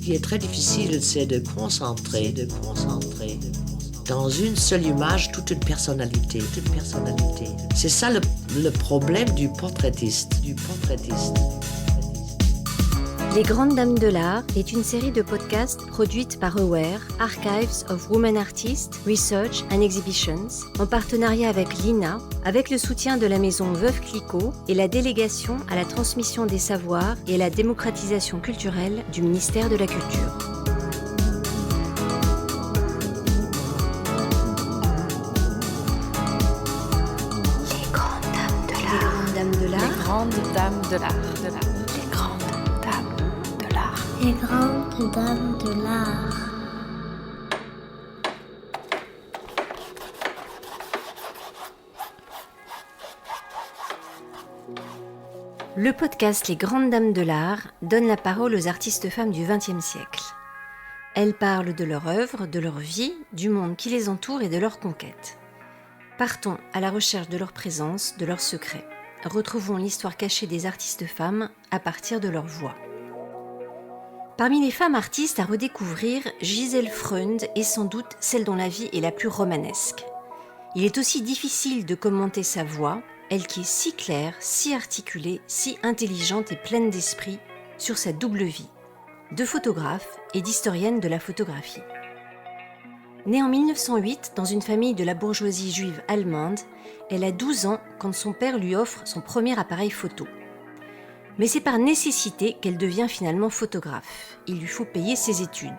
Ce qui est très difficile, c'est de concentrer dans une seule image toute une personnalité. C'est ça le problème du portraitiste. Les Grandes Dames de l'Art est une série de podcasts produite par AWARE, Archives of Women Artists, Research and Exhibitions, en partenariat avec l'INA, avec le soutien de la maison Veuve Clicquot et la délégation à la transmission des savoirs et à la démocratisation culturelle du ministère de la Culture. Les Grandes Dames de l'Art. Les Grandes Dames de l'Art. Les Grandes Dames de l'Art. Le podcast Les Grandes Dames de l'Art donne la parole aux artistes femmes du XXe siècle. Elles parlent de leur œuvre, de leur vie, du monde qui les entoure et de leurs conquêtes. Partons à la recherche de leur présence, de leurs secrets. Retrouvons l'histoire cachée des artistes femmes à partir de leur voix. Parmi les femmes artistes à redécouvrir, Gisèle Freund est sans doute celle dont la vie est la plus romanesque. Il est aussi difficile de commenter sa voix, elle qui est si claire, si articulée, si intelligente et pleine d'esprit, sur sa double vie, de photographe et d'historienne de la photographie. Née en 1908 dans une famille de la bourgeoisie juive allemande, elle a 12 ans quand son père lui offre son premier appareil photo. Mais c'est par nécessité qu'elle devient finalement photographe. Il lui faut payer ses études.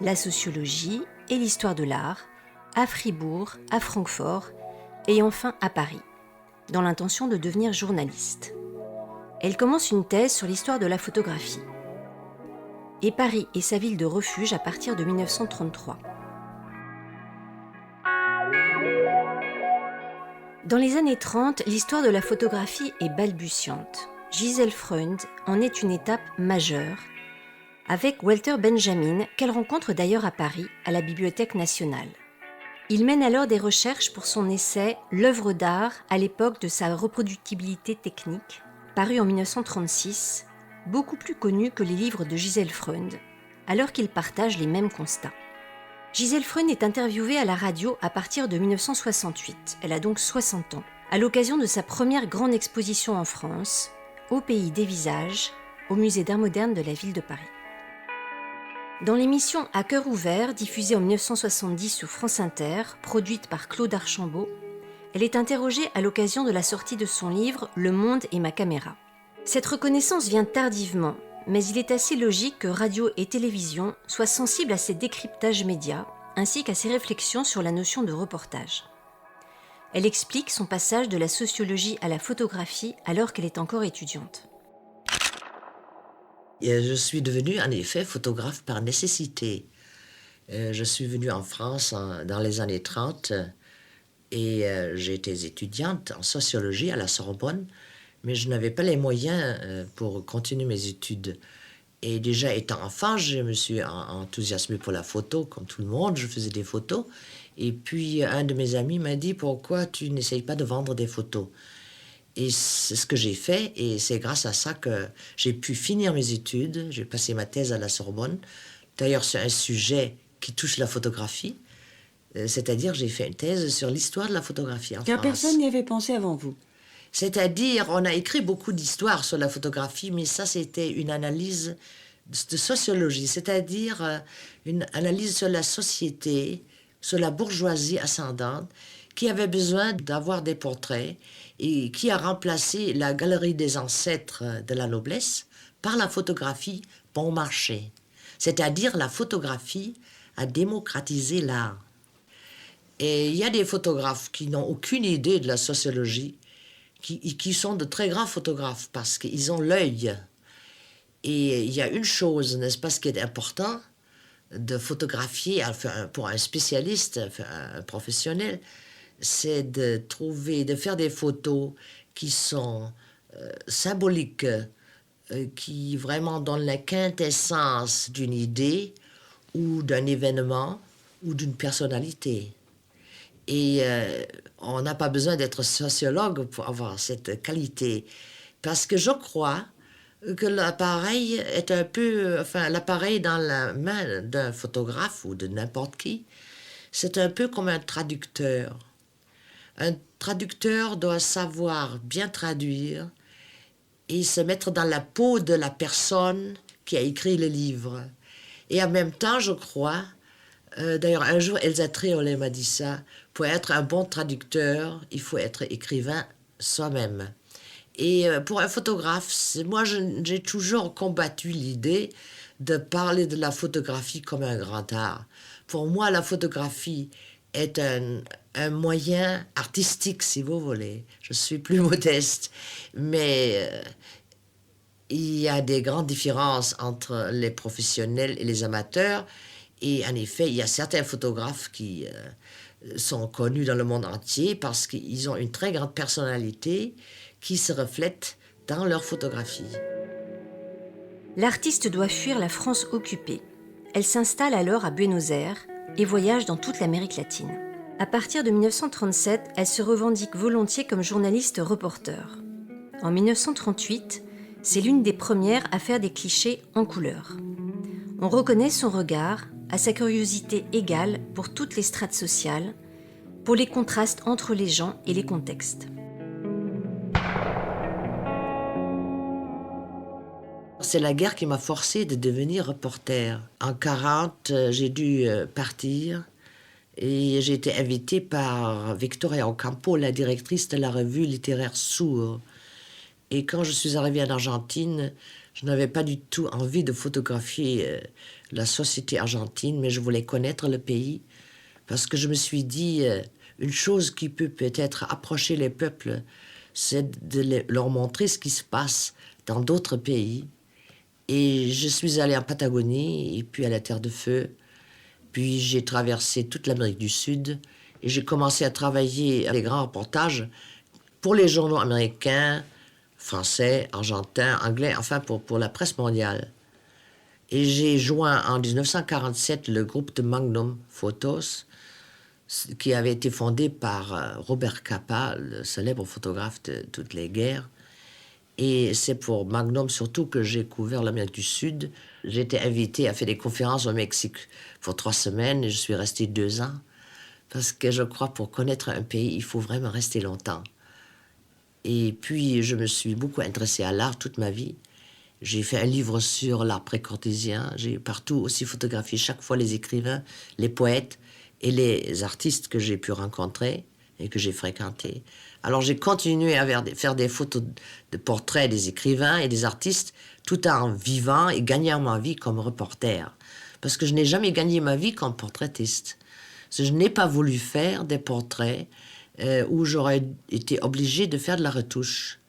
La sociologie et l'histoire de l'art, à Fribourg, à Francfort et enfin à Paris, dans l'intention de devenir journaliste. Elle commence une thèse sur l'histoire de la photographie. Et Paris est sa ville de refuge à partir de 1933. Dans les années 30, l'histoire de la photographie est balbutiante. Gisèle Freund en est une étape majeure, avec Walter Benjamin, qu'elle rencontre d'ailleurs à Paris, à la Bibliothèque nationale. Il mène alors des recherches pour son essai « L'œuvre d'art à l'époque de sa reproductibilité technique », paru en 1936, beaucoup plus connu que les livres de Gisèle Freund, alors qu'ils partagent les mêmes constats. Gisèle Freund est interviewée à la radio à partir de 1968, elle a donc 60 ans, à l'occasion de sa première grande exposition en France, au Pays des Visages, au Musée d'Art moderne de la ville de Paris. Dans l'émission À cœur ouvert, diffusée en 1970 sur France Inter, produite par Claude Archambault, elle est interrogée à l'occasion de la sortie de son livre « Le monde et ma caméra ». Cette reconnaissance vient tardivement, mais il est assez logique que radio et télévision soient sensibles à ces décryptages médias, ainsi qu'à ses réflexions sur la notion de reportage. Elle explique son passage de la sociologie à la photographie alors qu'elle est encore étudiante. Je suis devenue en effet photographe par nécessité. Je suis venue en France dans les années 30 et j'étais étudiante en sociologie à la Sorbonne, mais je n'avais pas les moyens pour continuer mes études. Et déjà étant enfant, je me suis enthousiasmée pour la photo, comme tout le monde, je faisais des photos. Et puis, un de mes amis m'a dit « Pourquoi tu n'essayes pas de vendre des photos ?» Et c'est ce que j'ai fait, et c'est grâce à ça que j'ai pu finir mes études. J'ai passé ma thèse à la Sorbonne. D'ailleurs, c'est un sujet qui touche la photographie. C'est-à-dire, j'ai fait une thèse sur l'histoire de la photographie en Car France. personne n'y avait pensé avant vous. C'est-à-dire, on a écrit beaucoup d'histoires sur la photographie, mais ça, c'était une analyse de sociologie, c'est-à-dire une analyse sur la société, sur la bourgeoisie ascendante, qui avait besoin d'avoir des portraits et qui a remplacé la galerie des ancêtres de la noblesse par la photographie bon marché. C'est-à-dire, la photographie a démocratisé l'art. Et il y a des photographes qui n'ont aucune idée de la sociologie, qui sont de très grands photographes parce qu'ils ont l'œil. Et il y a une chose, n'est-ce pas, ce qui est important, de photographier, enfin, pour un spécialiste, enfin, un professionnel, c'est de faire des photos qui sont symboliques, qui vraiment donnent la quintessence d'une idée ou d'un événement ou d'une personnalité. Et on n'a pas besoin d'être sociologue pour avoir cette qualité. Parce que je crois que l'appareil est un peu... Enfin, l'appareil dans la main d'un photographe ou de n'importe qui, c'est un peu comme un traducteur. Un traducteur doit savoir bien traduire et se mettre dans la peau de la personne qui a écrit le livre. Et en même temps, je crois, d'ailleurs un jour Elsa Triolet m'a dit ça, pour être un bon traducteur, il faut être écrivain soi-même. Et pour un photographe, moi j'ai toujours combattu l'idée de parler de la photographie comme un grand art. Pour moi, la photographie est un moyen artistique, si vous voulez. Je suis plus modeste, mais il y a des grandes différences entre les professionnels et les amateurs. Et en effet, il y a certains photographes qui sont connus dans le monde entier parce qu'ils ont une très grande personnalité qui se reflète dans leurs photographies. L'artiste doit fuir la France occupée. Elle s'installe alors à Buenos Aires et voyage dans toute l'Amérique latine. À partir de 1937, elle se revendique volontiers comme journaliste-reporter. En 1938, c'est l'une des premières à faire des clichés en couleur. On reconnaît son regard à sa curiosité égale pour toutes les strates sociales, pour les contrastes entre les gens et les contextes. C'est la guerre qui m'a forcé de devenir reporter. En 1940, j'ai dû partir et j'ai été invitée par Victoria Ocampo, la directrice de la revue littéraire Sourd. Et quand je suis arrivée en Argentine, je n'avais pas du tout envie de photographier la société argentine, mais je voulais connaître le pays parce que je me suis dit, une chose qui peut peut-être approcher les peuples, c'est de leur montrer ce qui se passe dans d'autres pays. Et je suis allée en Patagonie, et puis à la Terre de Feu. Puis j'ai traversé toute l'Amérique du Sud, et j'ai commencé à travailler à des grands reportages pour les journaux américains, français, argentins, anglais, enfin pour la presse mondiale. Et j'ai joint en 1947 le groupe de Magnum Photos, qui avait été fondé par Robert Capa, le célèbre photographe de toutes les guerres. Et c'est pour Magnum surtout que j'ai couvert l'Amérique du Sud. J'ai été invitée à faire des conférences au Mexique pour 3 semaines et je suis restée 2 ans. Parce que je crois pour connaître un pays, il faut vraiment rester longtemps. Et puis je me suis beaucoup intéressée à l'art toute ma vie. J'ai fait un livre sur l'art pré-cartésien. J'ai partout aussi photographié chaque fois les écrivains, les poètes et les artistes que j'ai pu rencontrer et que j'ai fréquentés. Alors j'ai continué à faire des photos de portraits des écrivains et des artistes tout en vivant et gagnant ma vie comme reporter. Parce que je n'ai jamais gagné ma vie comme portraitiste. Je n'ai pas voulu faire des portraits où j'aurais été obligée de faire de la retouche.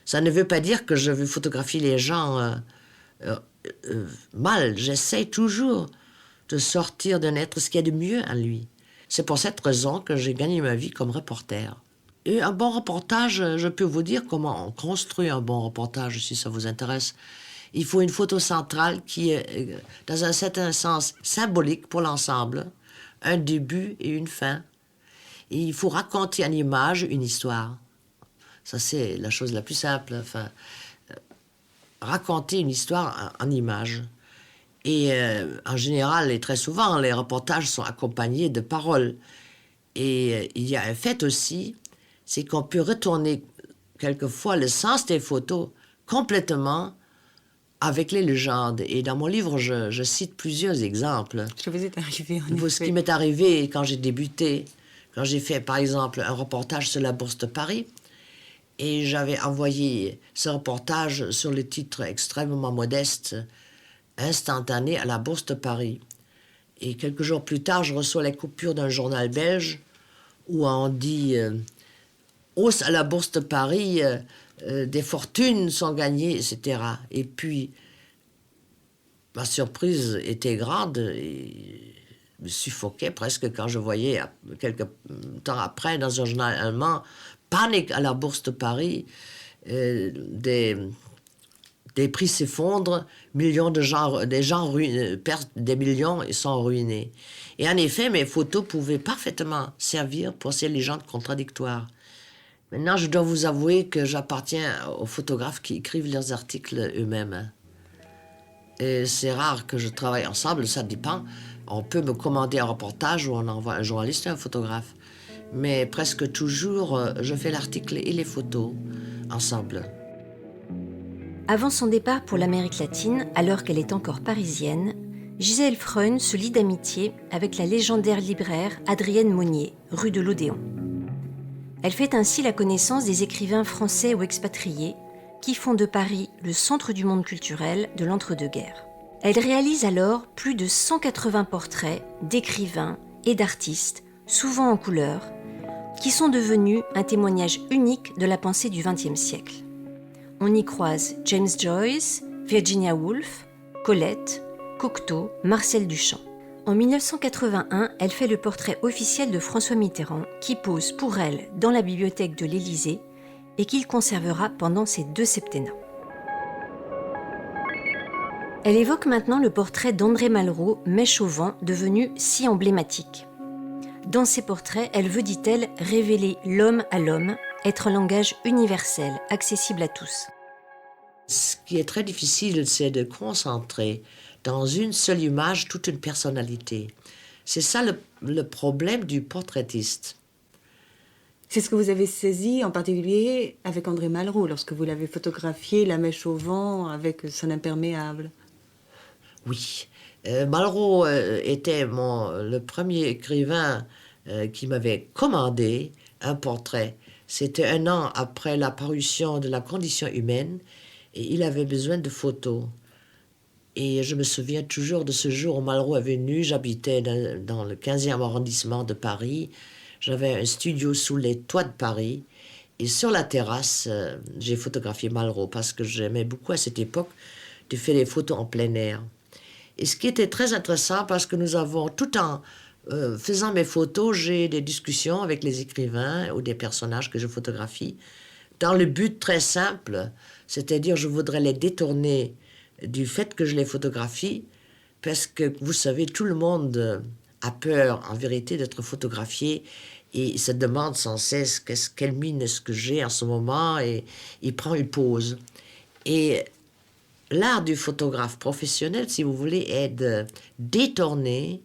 Ça ne veut pas dire que je veux photographier les gens mal. J'essaie toujours de sortir d'un être ce qu'il y a de mieux en lui. C'est pour cette raison que j'ai gagné ma vie comme reporter. Et un bon reportage, je peux vous dire comment on construit un bon reportage, si ça vous intéresse. Il faut une photo centrale qui est, dans un certain sens, symbolique pour l'ensemble, un début et une fin. Et il faut raconter en image une histoire. Ça, c'est la chose la plus simple. Enfin, raconter une histoire en image. Et en général, et très souvent, les reportages sont accompagnés de paroles. Et il y a un fait aussi, c'est qu'on peut retourner quelquefois le sens des photos complètement avec les légendes. Et dans mon livre, je cite plusieurs exemples. Ça vous est arrivé, en effet. Ce qui m'est arrivé quand j'ai débuté, quand j'ai fait, par exemple, un reportage sur la Bourse de Paris, et j'avais envoyé ce reportage sur le titre extrêmement modeste, instantané à la Bourse de Paris. Et quelques jours plus tard, je reçois la coupure d'un journal belge où on dit hausse à la Bourse de Paris, des fortunes sont gagnées, etc. Et puis, ma surprise était grande et me suffoquait presque quand je voyais, quelques temps après, dans un journal allemand, panique à la Bourse de Paris, des prix s'effondrent, des gens perdent des millions et sont ruinés. Et en effet, mes photos pouvaient parfaitement servir pour ces légendes contradictoires. Maintenant, je dois vous avouer que j'appartiens aux photographes qui écrivent leurs articles eux-mêmes, hein. Et c'est rare que je travaille ensemble, ça dépend. On peut me commander un reportage ou on envoie un journaliste et un photographe. Mais presque toujours, je fais l'article et les photos ensemble. Avant son départ pour l'Amérique latine, alors qu'elle est encore parisienne, Gisèle Freund se lie d'amitié avec la légendaire libraire Adrienne Monnier, rue de l'Odéon. Elle fait ainsi la connaissance des écrivains français ou expatriés qui font de Paris le centre du monde culturel de l'entre-deux-guerres. Elle réalise alors plus de 180 portraits d'écrivains et d'artistes, souvent en couleur, qui sont devenus un témoignage unique de la pensée du XXe siècle. On y croise James Joyce, Virginia Woolf, Colette, Cocteau, Marcel Duchamp. En 1981, elle fait le portrait officiel de François Mitterrand qui pose pour elle dans la bibliothèque de l'Élysée et qu'il conservera pendant ses 2 septennats. Elle évoque maintenant le portrait d'André Malraux, Mèche au vent, devenu si emblématique. Dans ses portraits, elle veut, dit-elle, révéler l'homme à l'homme, être un langage universel, accessible à tous. Ce qui est très difficile, c'est de concentrer dans une seule image toute une personnalité. C'est ça le problème du portraitiste. C'est ce que vous avez saisi en particulier avec André Malraux, lorsque vous l'avez photographié, la mèche au vent, avec son imperméable. Oui. Malraux était le premier écrivain qui m'avait commandé un portrait. C'était 1 an après la parution de La condition humaine et il avait besoin de photos. Et je me souviens toujours de ce jour où Malraux est venu. J'habitais dans le 15e arrondissement de Paris. J'avais un studio sous les toits de Paris. Et sur la terrasse, j'ai photographié Malraux parce que j'aimais beaucoup à cette époque de faire des photos en plein air. Et ce qui était très intéressant, parce que nous avons, tout en faisant mes photos, j'ai des discussions avec les écrivains ou des personnages que je photographie, dans le but très simple, c'est-à-dire je voudrais les détourner du fait que je les photographie, parce que vous savez, tout le monde a peur, en vérité, d'être photographié, et il se demande sans cesse quelle mine est-ce que j'ai en ce moment, et il prend une pause. Et l'art du photographe professionnel, si vous voulez, est de détourner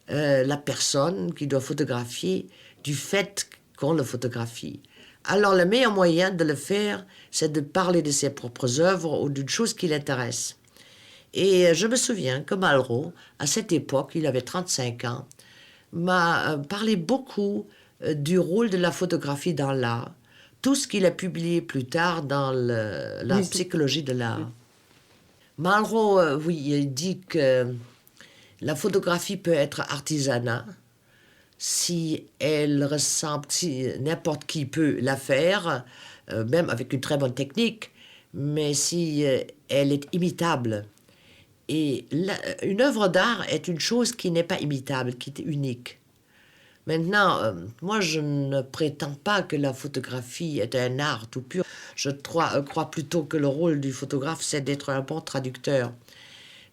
la personne qui doit photographier du fait qu'on le photographie. Alors le meilleur moyen de le faire, c'est de parler de ses propres œuvres ou d'une chose qui l'intéresse. Et je me souviens que Malraux, à cette époque, il avait 35 ans, m'a parlé beaucoup du rôle de la photographie dans l'art, tout ce qu'il a publié plus tard dans la psychologie de l'art. Malraux, oui, il dit que la photographie peut être artisanat si elle ressemble, si n'importe qui peut la faire, même avec une très bonne technique, mais si elle est imitable. Et une œuvre d'art est une chose qui n'est pas imitable, qui est unique. Maintenant, moi, je ne prétends pas que la photographie est un art tout pur. Je crois plutôt que le rôle du photographe, c'est d'être un bon traducteur.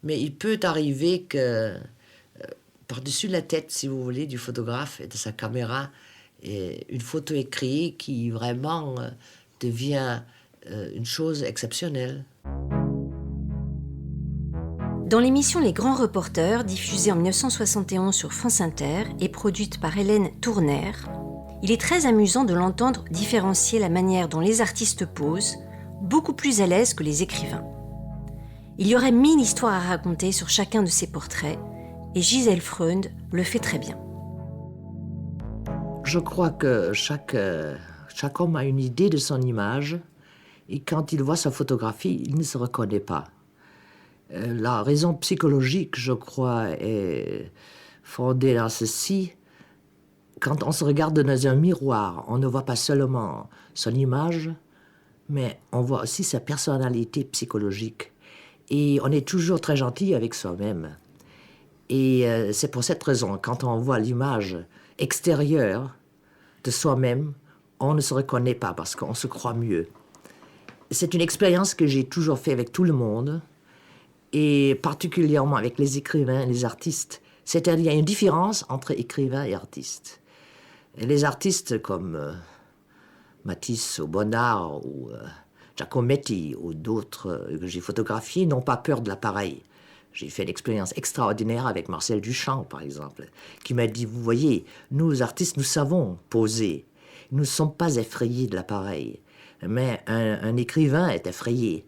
Mais il peut arriver que, par-dessus la tête, si vous voulez, du photographe et de sa caméra, et une photo est créée qui vraiment devient une chose exceptionnelle. Dans l'émission Les Grands Reporters, diffusée en 1971 sur France Inter et produite par Hélène Tournaire, il est très amusant de l'entendre différencier la manière dont les artistes posent, beaucoup plus à l'aise que les écrivains. Il y aurait 1000 histoires à raconter sur chacun de ces portraits, et Gisèle Freund le fait très bien. Je crois que chaque homme a une idée de son image, et quand il voit sa photographie, il ne se reconnaît pas. La raison psychologique, je crois, est fondée dans ceci. Quand on se regarde dans un miroir, on ne voit pas seulement son image, mais on voit aussi sa personnalité psychologique. Et on est toujours très gentil avec soi-même. Et c'est pour cette raison, quand on voit l'image extérieure de soi-même, on ne se reconnaît pas parce qu'on se croit mieux. C'est une expérience que j'ai toujours faite avec tout le monde, et particulièrement avec les écrivains et les artistes. C'est-à-dire qu'il y a une différence entre écrivain et artiste. Et les artistes comme Matisse ou Bonnard ou Giacometti ou d'autres que j'ai photographiés n'ont pas peur de l'appareil. J'ai fait une expérience extraordinaire avec Marcel Duchamp, par exemple, qui m'a dit, vous voyez, nous, artistes, nous savons poser. Nous ne sommes pas effrayés de l'appareil. Mais un écrivain est effrayé.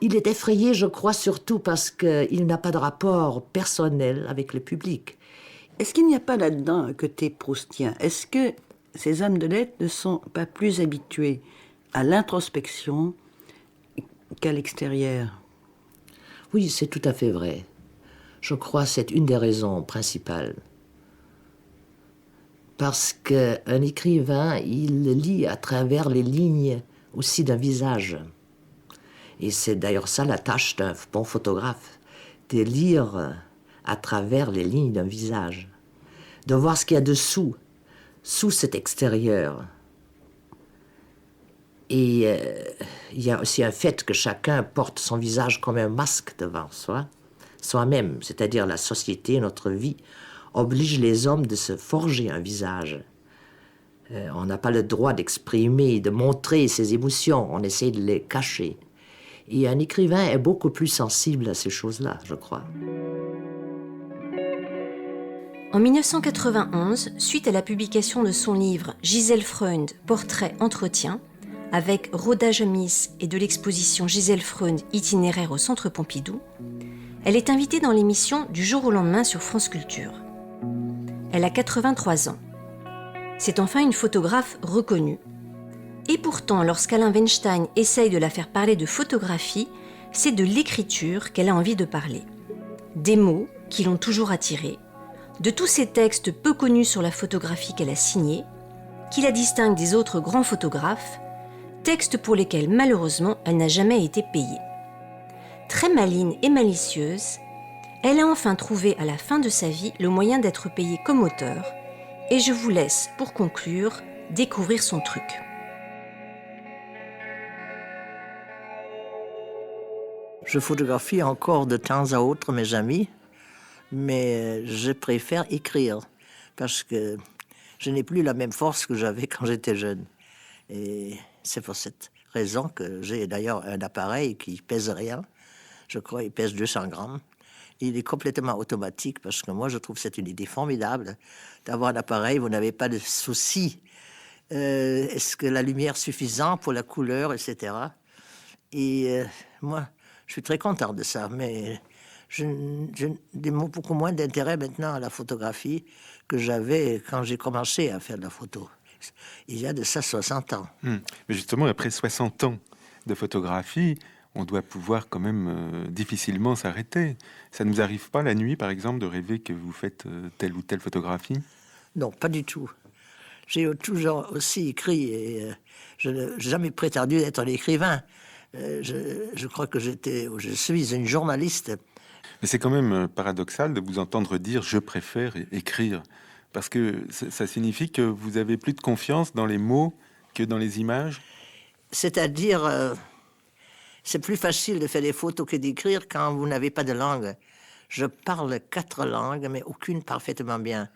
Il est effrayé, je crois, surtout parce qu'il n'a pas de rapport personnel avec le public. Est-ce qu'il n'y a pas là-dedans un côté proustien? Est-ce que ces hommes de lettres ne sont pas plus habitués à l'introspection qu'à l'extérieur? Oui, c'est tout à fait vrai. Je crois que c'est une des raisons principales. Parce qu'un écrivain, il lit à travers les lignes aussi d'un visage. Et c'est d'ailleurs ça la tâche d'un bon photographe, de lire à travers les lignes d'un visage, de voir ce qu'il y a dessous, sous cet extérieur. Et il y a aussi un fait que chacun porte son visage comme un masque devant soi-même, c'est-à-dire la société, notre vie, oblige les hommes de se forger un visage. On n'a pas le droit d'exprimer, de montrer ses émotions, on essaie de les cacher. Et un écrivain est beaucoup plus sensible à ces choses-là, je crois. En 1991, suite à la publication de son livre Gisèle Freund, Portrait Entretien, avec Rhoda Jamis et de l'exposition Gisèle Freund, itinéraire au Centre Pompidou, elle est invitée dans l'émission Du jour au lendemain sur France Culture. Elle a 83 ans. C'est enfin une photographe reconnue. Et pourtant, lorsqu'Alain Weinstein essaye de la faire parler de photographie, c'est de l'écriture qu'elle a envie de parler. Des mots qui l'ont toujours attirée, de tous ces textes peu connus sur la photographie qu'elle a signés, qui la distinguent des autres grands photographes, textes pour lesquels malheureusement elle n'a jamais été payée. Très maligne et malicieuse, elle a enfin trouvé à la fin de sa vie le moyen d'être payée comme auteur, et je vous laisse, pour conclure, découvrir son truc. Je photographie encore de temps à autre mes amis, mais je préfère écrire parce que je n'ai plus la même force que j'avais quand j'étais jeune. Et c'est pour cette raison que j'ai d'ailleurs un appareil qui pèse rien. Je crois qu'il pèse 200 grammes. Il est complètement automatique parce que moi, je trouve que c'est une idée formidable d'avoir un appareil, vous n'avez pas de soucis. Est-ce que la lumière est suffisante pour la couleur, etc. Et moi, je suis très content de ça, mais j'ai beaucoup moins d'intérêt maintenant à la photographie que j'avais quand j'ai commencé à faire de la photo. Il y a de ça 60 ans. Mais justement, après 60 ans de photographie, on doit pouvoir quand même difficilement s'arrêter. Ça ne nous arrive pas la nuit, par exemple, de rêver que vous faites telle ou telle photographie? Non, pas du tout. J'ai toujours aussi écrit et je n'ai jamais prétendu être un écrivain. Je crois que je suis une journaliste. Mais c'est quand même paradoxal de vous entendre dire « je préfère écrire ». Parce que ça signifie que vous avez plus de confiance dans les mots que dans les images? C'est-à-dire, c'est plus facile de faire des photos que d'écrire quand vous n'avez pas de langue. Je parle 4 langues, mais aucune parfaitement bien.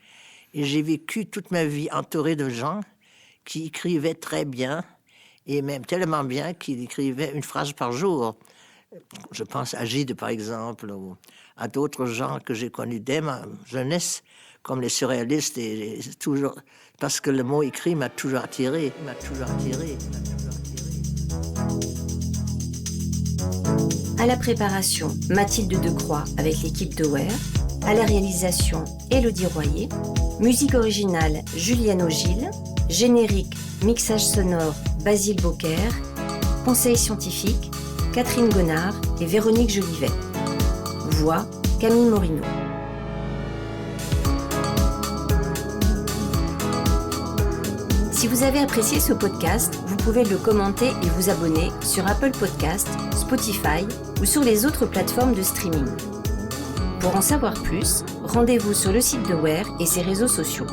Et j'ai vécu toute ma vie entouré de gens qui écrivaient très bien, et même tellement bien qu'ils écrivaient une phrase par jour. Je pense à Gide, par exemple, ou à d'autres gens que j'ai connus dès ma jeunesse, comme les surréalistes, et toujours, parce que le mot écrit m'a toujours attiré. À la préparation, Mathilde Decroix avec l'équipe de Ware. À la réalisation, Élodie Royer. Musique originale, Julienne Ogil. Générique, mixage sonore, Basile Beaucaire. Conseil scientifique, Catherine Gonard et Véronique Jolivet. Voix, Camille Morino. Si vous avez apprécié ce podcast, vous pouvez le commenter et vous abonner sur Apple Podcasts, Spotify ou sur les autres plateformes de streaming. Pour en savoir plus, rendez-vous sur le site de Ware et ses réseaux sociaux.